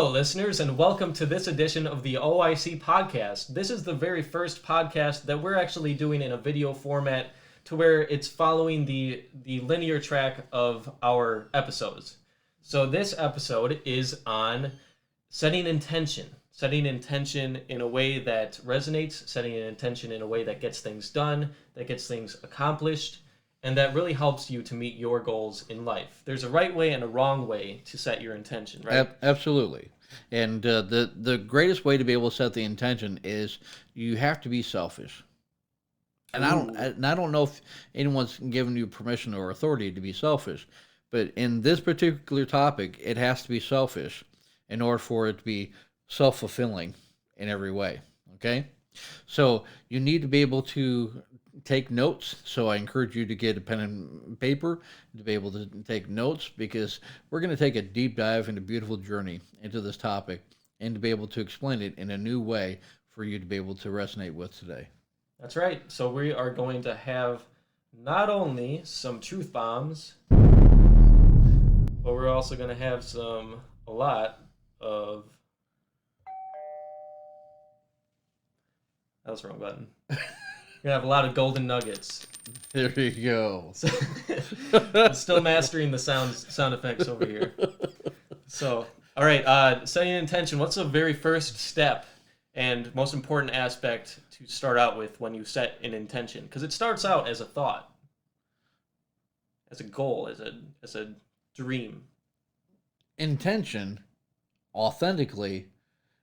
Hello, listeners, and welcome to this edition of the OIC Podcast. This is the very first podcast that we're actually doing in a video format to where it's following the linear track of our episodes. So this episode is on setting intention in a way that resonates, setting an intention in a way that gets things done, that gets things accomplished, and that really helps you to meet your goals in life. There's a right way and a wrong way to set your intention, right? Absolutely. And the greatest way to be able to set the intention is you have to be selfish. And I don't know if anyone's given you permission or authority to be selfish, but in this particular topic, it has to be selfish in order for it to be self-fulfilling in every way. Okay? So you need to be able to take notes. So I encourage you to get a pen and paper to be able to take notes, because we're going to take a deep dive and a beautiful journey into this topic and to be able to explain it in a new way for you to be able to resonate with today. That's right. So we are going to have not only some truth bombs, but we're also going to have a lot of... That was the wrong button. We're going to have a lot of golden nuggets. There you go. I'm still mastering the sound effects over here. So, all right, setting an intention. What's the very first step and most important aspect to start out with when you set an intention? Because it starts out as a thought, as a goal, as a dream. Intention, authentically,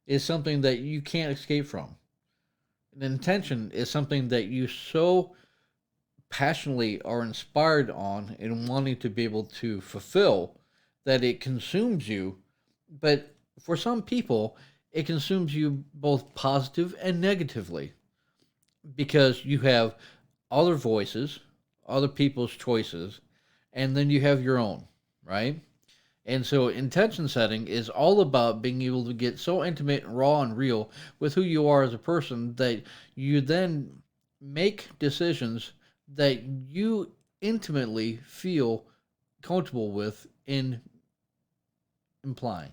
is something that you can't escape from. An intention is something that you so passionately are inspired on and wanting to be able to fulfill that it consumes you. But for some people, it consumes you both positive and negatively, because you have other voices, other people's choices, and then you have your own, right? And so intention setting is all about being able to get so intimate and raw and real with who you are as a person that you then make decisions that you intimately feel comfortable with in implying.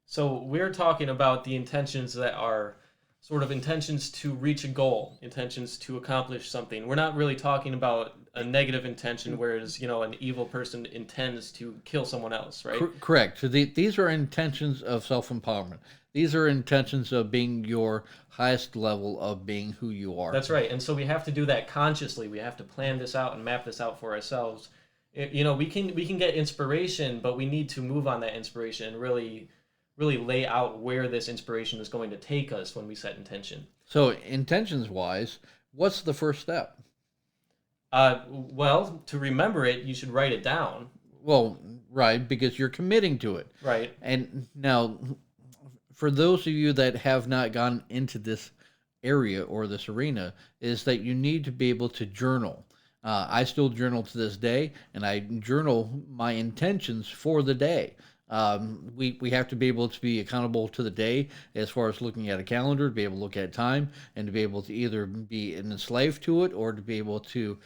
So we're talking about the intentions that are sort of intentions to reach a goal, intentions to accomplish something. We're not really talking about a negative intention, whereas, an evil person intends to kill someone else, right? Correct. So these are intentions of self-empowerment. These are intentions of being your highest level of being who you are. That's right. And so we have to do that consciously. We have to plan this out and map this out for ourselves. We can get inspiration, but we need to move on that inspiration and really lay out where this inspiration is going to take us when we set intention. So intentions-wise, what's the first step? Well, to remember it, you should write it down. Well, right, because you're committing to it. Right. And now, for those of you that have not gone into this area or this arena, is that you need to be able to journal. I still journal to this day, and I journal my intentions for the day. We have to be able to be accountable to the day as far as looking at a calendar, to be able to look at time, and to be able to either be enslaved to it or to be able to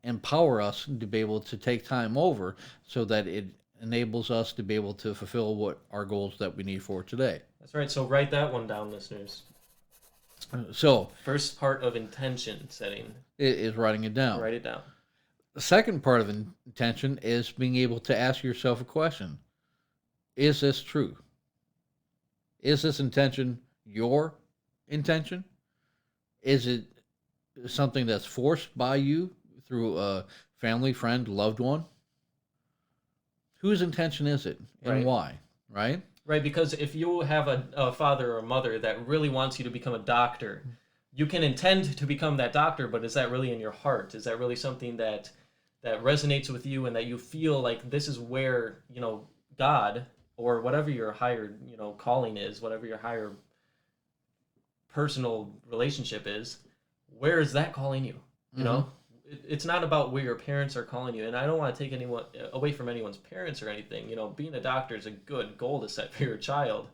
empower us to be able to take time over so that it enables us to be able to fulfill what our goals that we need for today. That's right. So write that one down, listeners. So first part of intention setting is writing it down. Write it down. The second part of intention is being able to ask yourself a question. Is this true? Is this intention your intention? Is it something that's forced by you through a family, friend, loved one? Whose intention is it and why, right? Right, because if you have a father or a mother that really wants you to become a doctor, you can intend to become that doctor, but is that really in your heart? Is that really something that resonates with you and that you feel like this is where, God or whatever your higher, calling is, whatever your higher personal relationship is, where is that calling you? You know, it's not about where your parents are calling you. And I don't want to take anyone away from anyone's parents or anything. Being a doctor is a good goal to set for your child.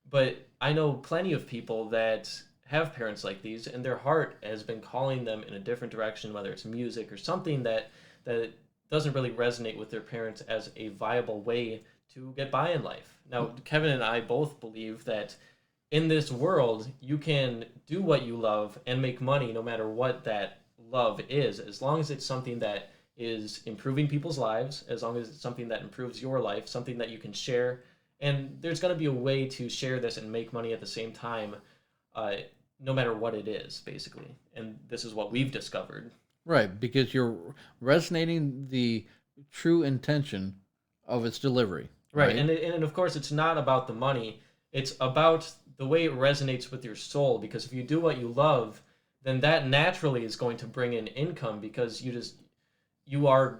But I know plenty of people that have parents like these, and their heart has been calling them in a different direction, whether it's music or something that doesn't really resonate with their parents as a viable way to get by in life. Now, Kevin and I both believe that in this world, you can do what you love and make money no matter what that love is, as long as it's something that is improving people's lives, as long as it's something that improves your life, something that you can share. And there's going to be a way to share this and make money at the same time, no matter what it is, basically. And this is what we've discovered. Right, because you're resonating the true intention of its delivery. Right, and of course, it's not about the money. It's about the way it resonates with your soul. Because if you do what you love, then that naturally is going to bring in income, because you are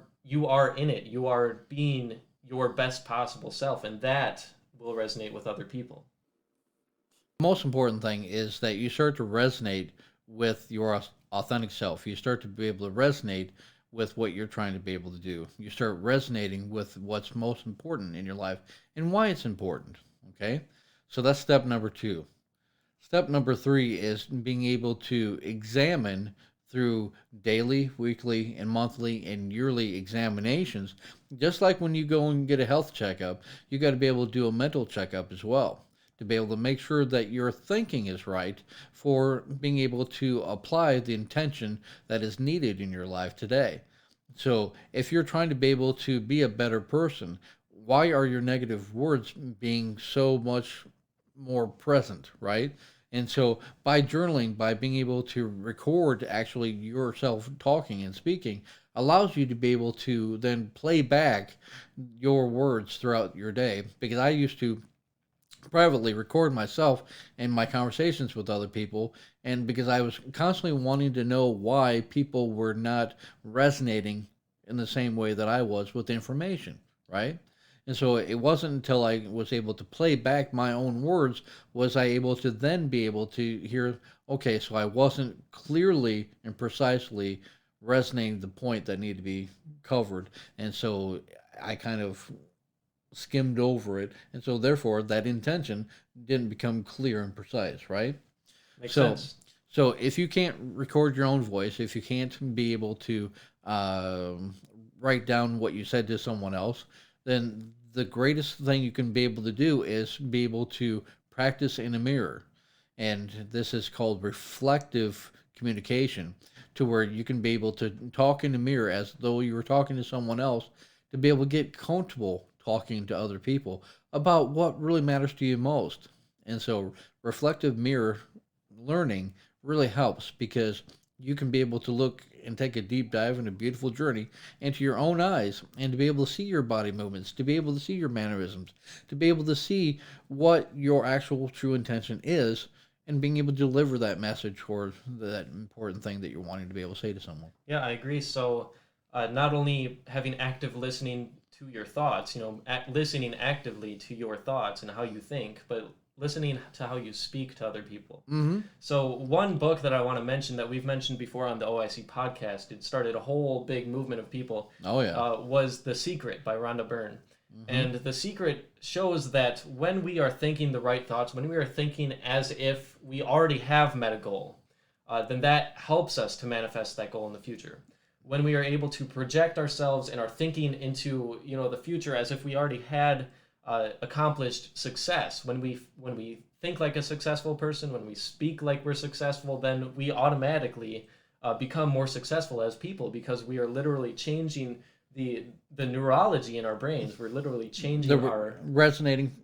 in it. You are being your best possible self, and that will resonate with other people. The most important thing is that you start to resonate with your authentic self. You start to be able to resonate with what you're trying to be able to do. You start resonating with what's most important in your life and why it's important. Okay? So that's step number 2. Step number 3 is being able to examine through daily, weekly, and monthly and yearly examinations. Just like when you go and get a health checkup, you got to be able to do a mental checkup as well, to be able to make sure that your thinking is right for being able to apply the intention that is needed in your life today. So if you're trying to be able to be a better person, why are your negative words being so much more present, right? And so by journaling, by being able to record actually yourself talking and speaking, allows you to be able to then play back your words throughout your day. Because I used to privately record myself and my conversations with other people, and because I was constantly wanting to know why people were not resonating in the same way that I was with information, right? And so it wasn't until I was able to play back my own words was I able to then be able to hear, okay, so I wasn't clearly and precisely resonating the point that needed to be covered. And so I kind of skimmed over it. And so therefore that intention didn't become clear and precise, right? Makes sense. So if you can't record your own voice, if you can't be able to write down what you said to someone else, then the greatest thing you can be able to do is be able to practice in a mirror. And this is called reflective communication, to where you can be able to talk in the mirror as though you were talking to someone else, to be able to get comfortable talking to other people about what really matters to you most. And so reflective mirror learning really helps, because you can be able to look and take a deep dive and a beautiful journey into your own eyes, and to be able to see your body movements, to be able to see your mannerisms, to be able to see what your actual true intention is, and being able to deliver that message or that important thing that you're wanting to be able to say to someone. Yeah, I agree. So not only having active listening to your thoughts, listening actively to your thoughts and how you think, but listening to how you speak to other people. Mm-hmm. So one book that I want to mention that we've mentioned before on the OIC podcast, it started a whole big movement of people. Oh, yeah. Was The Secret by Rhonda Byrne. Mm-hmm. And The Secret shows that when we are thinking the right thoughts, when we are thinking as if we already have met a goal, then that helps us to manifest that goal in the future. When we are able to project ourselves and our thinking into the future as if we already had accomplished success, when we think like a successful person, when we speak like we're successful, then we automatically become more successful as people, because we are literally changing the neurology in our brains. We're literally changing our resonating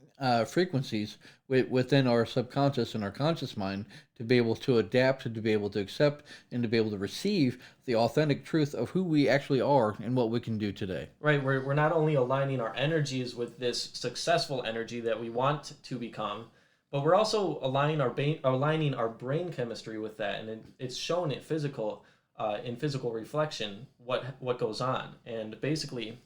frequencies within our subconscious and our conscious mind, to be able to adapt, to be able to accept, and to be able to receive the authentic truth of who we actually are and what we can do today. Right, we're not only aligning our energies with this successful energy that we want to become, but we're also aligning our brain chemistry with that, and it's shown in physical reflection what goes on. And basically,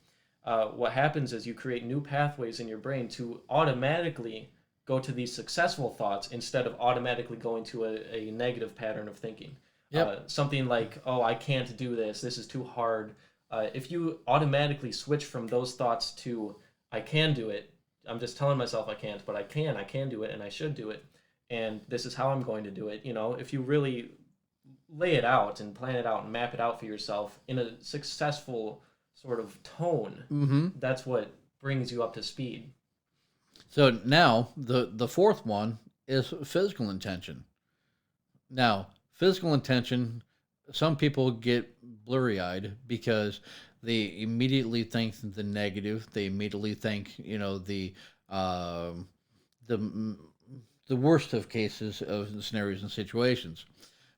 what happens is you create new pathways in your brain to automatically go to these successful thoughts instead of automatically going to a negative pattern of thinking. Yep. Something like, oh, I can't do this is too hard. If you automatically switch from those thoughts to, I can do it, I'm just telling myself I can't, but I can do it, and I should do it, and this is how I'm going to do it. If you really lay it out and plan it out and map it out for yourself in a successful sort of tone, Mm-hmm. that's what brings you up to speed. So now the fourth one is physical intention. Now, physical intention, some people get blurry-eyed because they immediately think the negative. They immediately think, um the the worst of cases of scenarios and situations.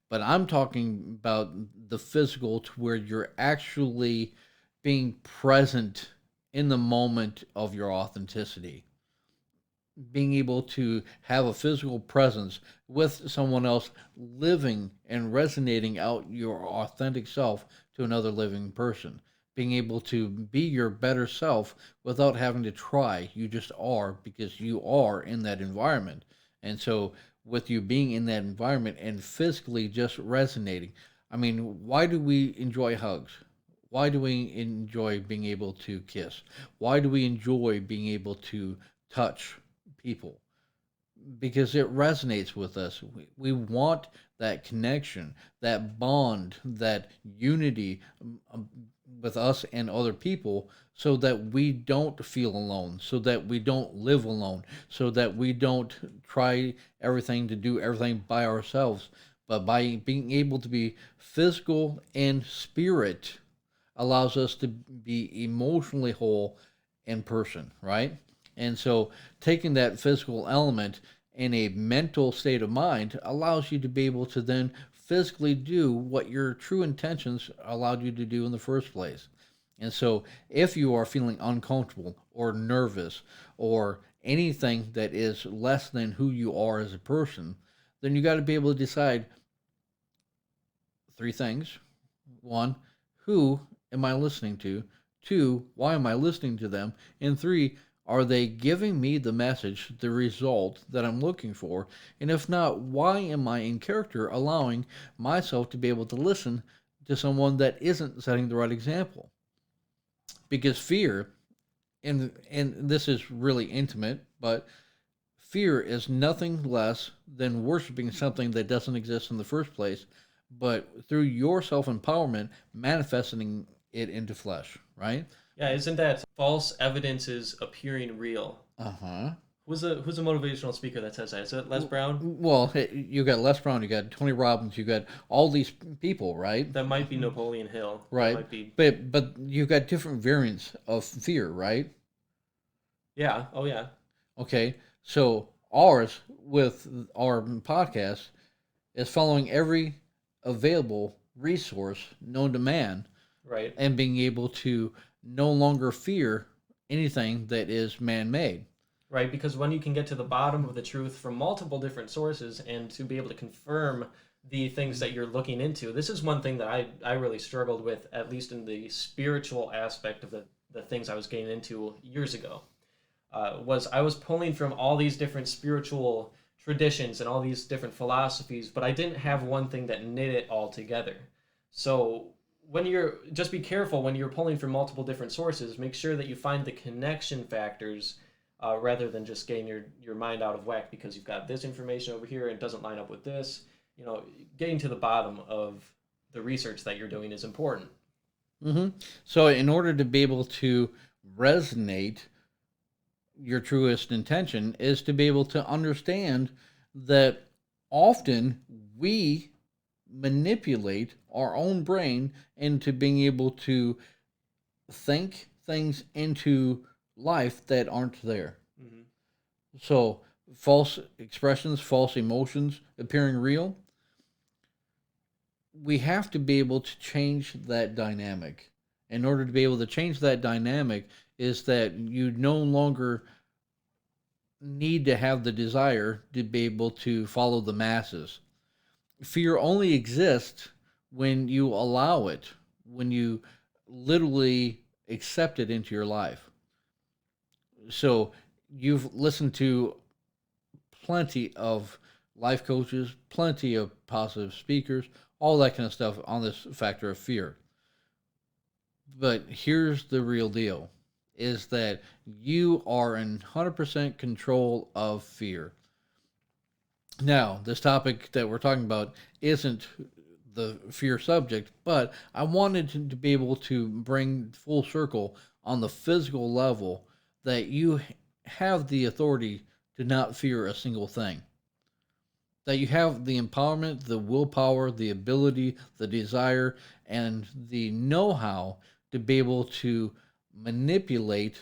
But I'm talking about the physical to where you're actually being present in the moment of your authenticity, being able to have a physical presence with someone else, living and resonating out your authentic self to another living person, being able to be your better self without having to try. You just are, because you are in that environment. And so with you being in that environment and physically just resonating, I mean, why do we enjoy hugs? Why do we enjoy being able to kiss? Why do we enjoy being able to touch people? Because it resonates with us. We want that connection, that bond, that unity, with us and other people, so that we don't feel alone, so that we don't live alone, so that we don't try everything to do everything by ourselves. But by being able to be physical and spirit allows us to be emotionally whole in person, right? And so taking that physical element in a mental state of mind allows you to be able to then physically do what your true intentions allowed you to do in the first place. And so if you are feeling uncomfortable or nervous or anything that is less than who you are as a person, then you got to be able to decide three things. One, who am I listening to? Two, why am I listening to them? And three, are they giving me the message, the result that I'm looking for? And if not, why am I in character allowing myself to be able to listen to someone that isn't setting the right example? Because fear, and this is really intimate, but fear is nothing less than worshiping something that doesn't exist in the first place, but through your self empowerment, manifesting it into flesh, right? Yeah, isn't that false evidence is appearing real? Uh huh. Who's a motivational speaker that says that? Is it Les Brown? Well, you got Les Brown, you got Tony Robbins, you got all these people, right? That might be Napoleon Hill. That Right. might be. But you got different variants of fear, right? Yeah. Oh yeah. Okay. So ours with our podcast is following every available resource known to man Right. and being able to no longer fear anything that is man-made. Right. Because when you can get to the bottom of the truth from multiple different sources and to be able to confirm the things that you're looking into, this is one thing that I really struggled with, at least in the spiritual aspect of the things I was getting into years ago. Was I was pulling from all these different spiritual traditions and all these different philosophies, but I didn't have one thing that knit it all together. So when you're just be careful when you're pulling from multiple different sources. Make sure that you find the connection factors rather than just getting your mind out of whack because you've got this information over here and it doesn't line up with this. Getting to the bottom of the research that you're doing is important. Mm-hmm. So in order to be able to resonate, your truest intention is to be able to understand that often we manipulate our own brain into being able to think things into life that aren't there. Mm-hmm. So, false expressions, false emotions appearing real, we have to be able to change that dynamic. In order to be able to change that dynamic, is that you no longer need to have the desire to be able to follow the masses. Fear only exists when you allow it, when you literally accept it into your life. So you've listened to plenty of life coaches, plenty of positive speakers, all that kind of stuff on this factor of fear. But here's the real deal, is that you are in 100% control of fear. Now, this topic that we're talking about isn't the fear subject, but I wanted to be able to bring full circle on the physical level that you have the authority to not fear a single thing. That you have the empowerment, the willpower, the ability, the desire, and the know-how to be able to manipulate,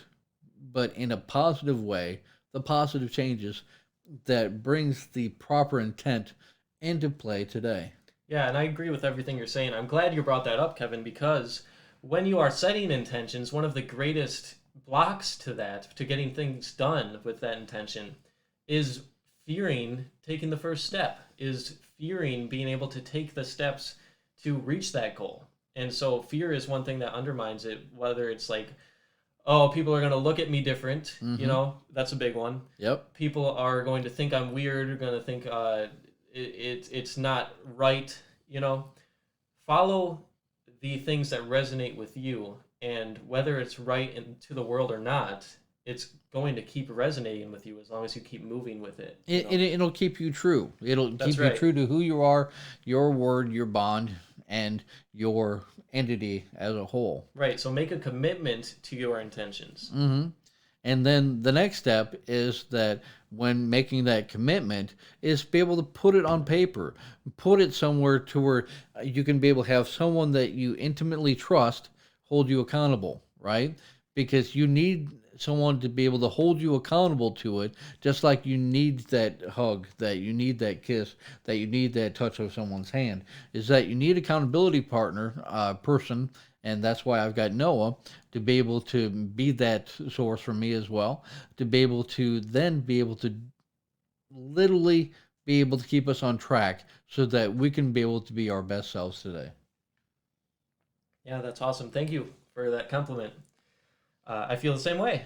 but in a positive way, the positive changes that brings the proper intent into play today. Yeah, and I agree with everything you're saying. I'm glad you brought that up, Kevin, because when you are setting intentions, one of the greatest blocks to that, to getting things done with that intention, is fearing taking the first step, is fearing being able to take the steps to reach that goal. And so fear is one thing that undermines it, whether it's like, oh, people are going to look at me different, that's a big one. Yep. People are going to think I'm weird, are going to think it's not right, Follow the things that resonate with you, and whether it's right to the world or not, it's going to keep resonating with you as long as you keep moving with it. It'll keep you true. It'll That's keep right. you true to who you are, your word, your bond, and your entity as a whole. Right. So make a commitment to your intentions. Mm-hmm. And then the next step is that when making that commitment is be able to put it on paper, put it somewhere to where you can be able to have someone that you intimately trust hold you accountable, right? Because you need someone to be able to hold you accountable to it, just like you need that hug, that you need that kiss, that you need that touch of someone's hand, is that you need accountability partner, person, and that's why I've got Noah to be able to be that source for me as well, to be able to then be able to literally be able to keep us on track so that we can be able to be our best selves today. Yeah, that's awesome. Thank you for that compliment. I feel the same way.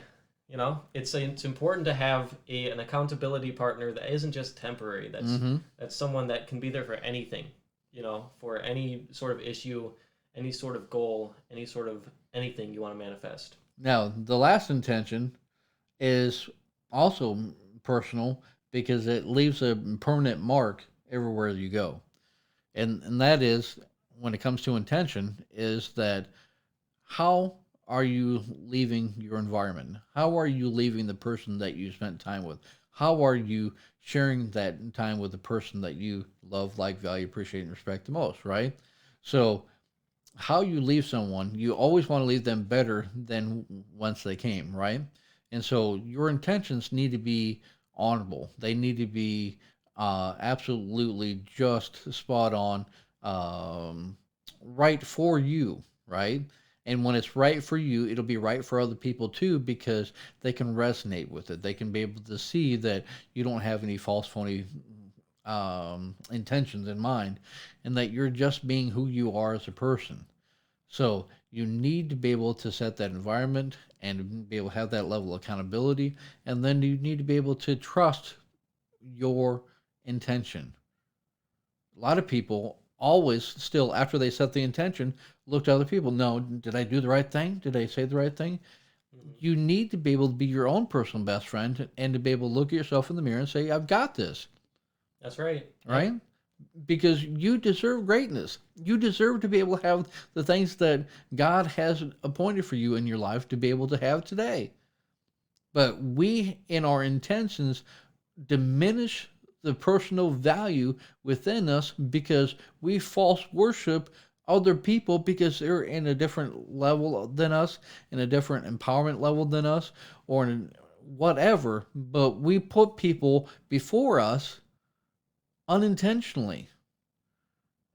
It's important to have an accountability partner that isn't just temporary. That's someone that can be there for anything, for any sort of issue, any sort of goal, any sort of anything you want to manifest. Now, the last intention is also personal because it leaves a permanent mark everywhere you go. And that is, when it comes to intention, is that how are you leaving your environment? How are you leaving the person that you spent time with? How are you sharing that time with the person that you love, like, value, appreciate, and respect the most, right? So how you leave someone, you always want to leave them better than whence they came, right? And so your intentions need to be honorable. They need to be absolutely just spot on, right for you, right? And when it's right for you, it'll be right for other people too, because they can resonate with it. They can be able to see that you don't have any false, phony intentions in mind, and that you're just being who you are as a person. So you need to be able to set that environment and be able to have that level of accountability, and then you need to be able to trust your intention. A lot of people always still, after they set the intention, look to other people. No, did I do the right thing? Did I say the right thing? You need to be able to be your own personal best friend and to be able to look at yourself in the mirror and say, I've got this. That's right. Right? Because you deserve greatness. You deserve to be able to have the things that God has appointed for you in your life to be able to have today. But we, in our intentions, diminish the personal value within us because we false worship other people because they're in a different level than us, in a different empowerment level than us, or in whatever. But we put people before us unintentionally.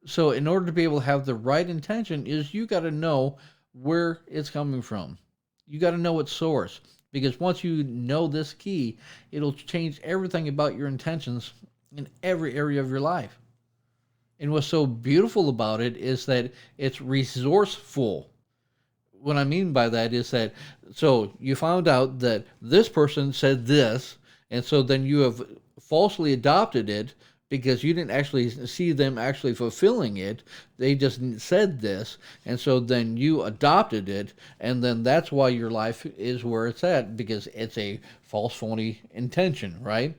So in order to be able to have the right intention is you got to know where it's coming from. You got to know its source, because once you know this key, it'll change everything about your intentions in every area of your life. And what's so beautiful about it is that it's resourceful. What I mean by that is that, so you found out that this person said this, and so then you have falsely adopted it because you didn't actually see them actually fulfilling it. They just said this, and so then you adopted it, and then that's why your life is where it's at, because it's a false, phony intention, right?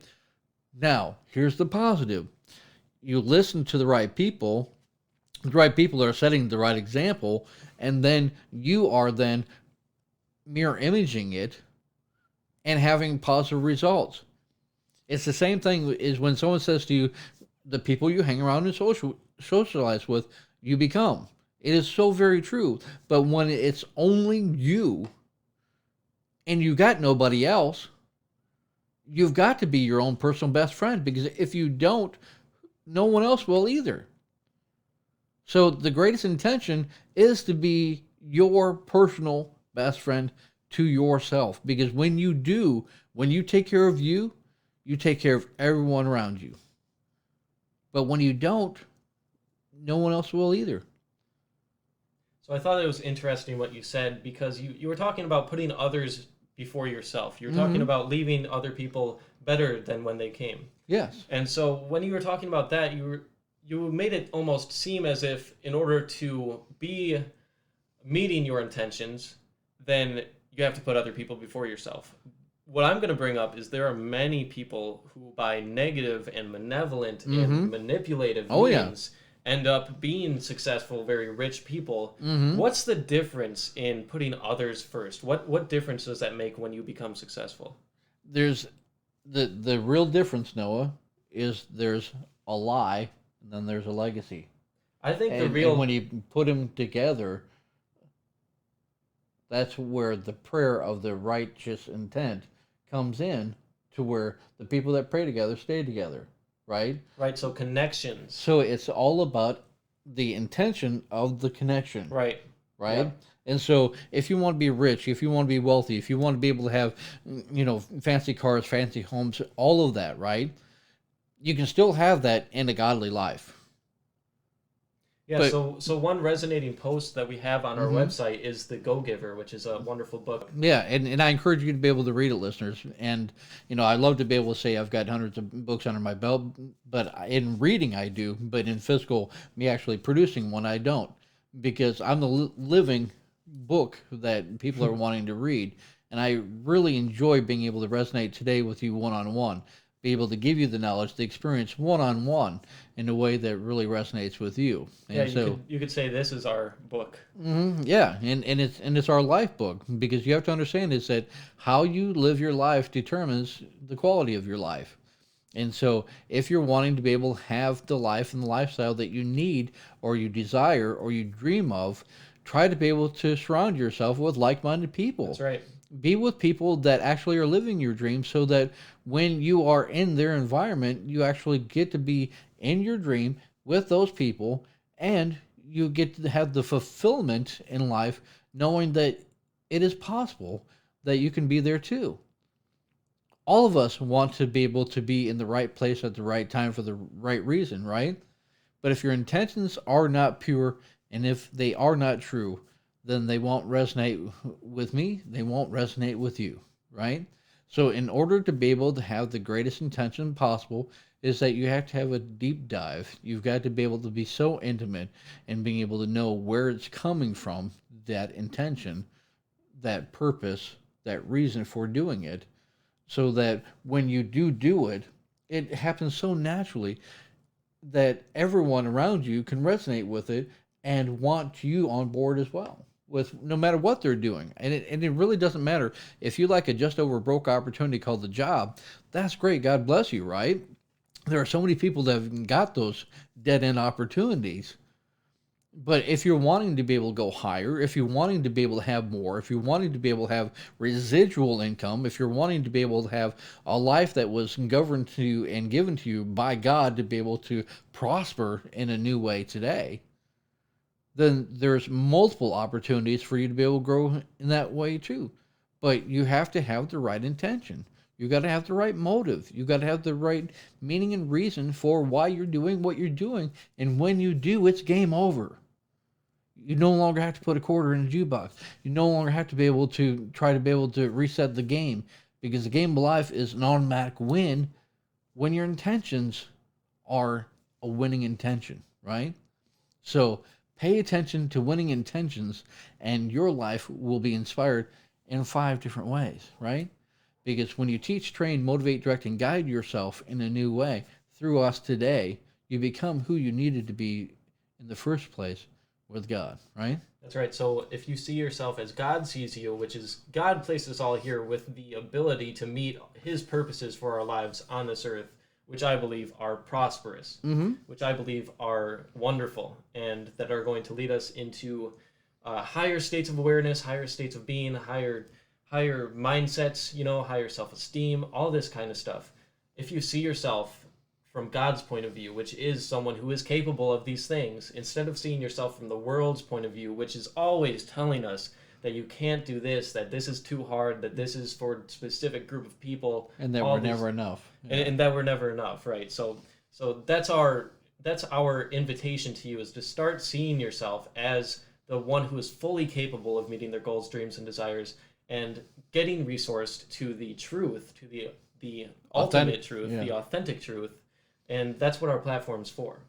Now, here's the positive. You listen to the right people are setting the right example, and then you are then mirror imaging it and having positive results. It's the same thing as when someone says to you, the people you hang around and socialize with, you become. It is so very true. But when it's only you and you got nobody else, you've got to be your own personal best friend, because if you don't, no one else will either. So the greatest intention is to be your personal best friend to yourself, because when you do, when you take care of you, you take care of everyone around you. But when you don't, no one else will either. So I thought it was interesting what you said, because you were talking about putting others before yourself. You're talking about leaving other people better than when they came. Yes. And so when you were talking about that, you made it almost seem as if in order to be meeting your intentions, then you have to put other people before yourself. What I'm going to bring up is there are many people who, by negative and malevolent and manipulative means, end up being successful, very rich people. What's the difference in putting others first? What difference does that make when you become successful? There's the real difference, Noah, is there's a lie and then there's a legacy. I think and when you put them together, that's where the prayer of the righteous intent comes in, to where the people that pray together stay together, right? Right, so connections. So it's all about the intention of the connection. Right. Right? Yep. And so if you want to be rich, if you want to be wealthy, if you want to be able to have, fancy cars, fancy homes, all of that, right? You can still have that in a godly life. Yeah, but, so one resonating post that we have on our website is The Go-Giver, which is a wonderful book. Yeah, and I encourage you to be able to read it, listeners. And, I love to be able to say I've got hundreds of books under my belt, but in reading I do, but in physical, me actually producing one, I don't. Because I'm the living book that people are wanting to read. And I really enjoy being able to resonate today with you one-on-one. Be able to give you the knowledge, the experience one-on-one in a way that really resonates with you. And yeah, you could say this is our book. Yeah, and it's our life book, because you have to understand is that how you live your life determines the quality of your life. And so if you're wanting to be able to have the life and the lifestyle that you need or you desire or you dream of, try to be able to surround yourself with like-minded people. That's right. Be with people that actually are living your dream, so that when you are in their environment, you actually get to be in your dream with those people, and you get to have the fulfillment in life knowing that it is possible that you can be there too. All of us want to be able to be in the right place at the right time for the right reason, right? But if your intentions are not pure, and if they are not true, then they won't resonate with me, they won't resonate with you, right? So in order to be able to have the greatest intention possible is that you have to have a deep dive. You've got to be able to be so intimate and being able to know where it's coming from, that intention, that purpose, that reason for doing it, so that when you do it, it happens so naturally that everyone around you can resonate with it and want you on board as well, with no matter what they're doing. And it really doesn't matter if you like a just over broke opportunity called the job. That's great. God bless you, right? There are so many people that have got those dead end opportunities. But if you're wanting to be able to go higher, if you're wanting to be able to have more, if you're wanting to be able to have residual income, if you're wanting to be able to have a life that was governed to you and given to you by God to be able to prosper in a new way today, then there's multiple opportunities for you to be able to grow in that way too. But you have to have the right intention. You got to have the right motive. You got to have the right meaning and reason for why you're doing what you're doing. And when you do, it's game over. You no longer have to put a quarter in a jukebox. You no longer have to be able to try to be able to reset the game, because the game of life is an automatic win when your intentions are a winning intention, right? So pay attention to winning intentions, and your life will be inspired in 5 different ways, right? Because when you teach, train, motivate, direct, and guide yourself in a new way through us today, you become who you needed to be in the first place with God, right? That's right. So if you see yourself as God sees you, which is God placed us all here with the ability to meet his purposes for our lives on this earth, which I believe are prosperous, which I believe are wonderful, and that are going to lead us into higher states of awareness, higher states of being, higher mindsets, higher self-esteem, all this kind of stuff. If you see yourself from God's point of view, which is someone who is capable of these things, instead of seeing yourself from the world's point of view, which is always telling us that you can't do this, that this is too hard, that this is for a specific group of people, and that we're never enough, and that we're never enough, right? So that's our invitation to you, is to start seeing yourself as the one who is fully capable of meeting their goals, dreams, and desires, and getting resourced to the truth, to the ultimate truth, the authentic truth. And that's what our platform's for,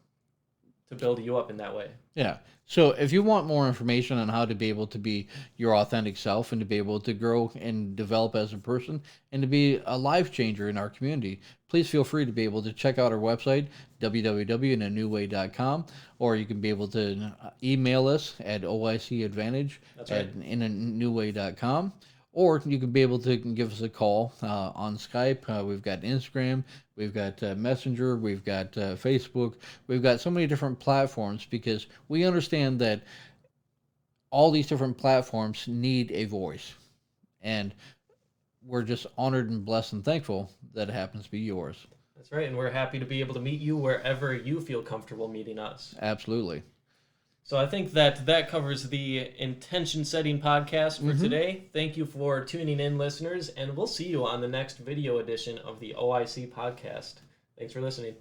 to build you up in that way. Yeah. So if you want more information on how to be able to be your authentic self and to be able to grow and develop as a person and to be a life changer in our community, please feel free to be able to check out our website, www.inanewway.com, or you can be able to email us at oicadvantage@inanewway.com. Or you can be able to give us a call on Skype. We've got Instagram, we've got Messenger, we've got Facebook. We've got so many different platforms because we understand that all these different platforms need a voice. And we're just honored and blessed and thankful that it happens to be yours. That's right, and we're happy to be able to meet you wherever you feel comfortable meeting us. Absolutely. So I think that covers the intention setting podcast for today. Thank you for tuning in, listeners, and we'll see you on the next video edition of the OIC podcast. Thanks for listening.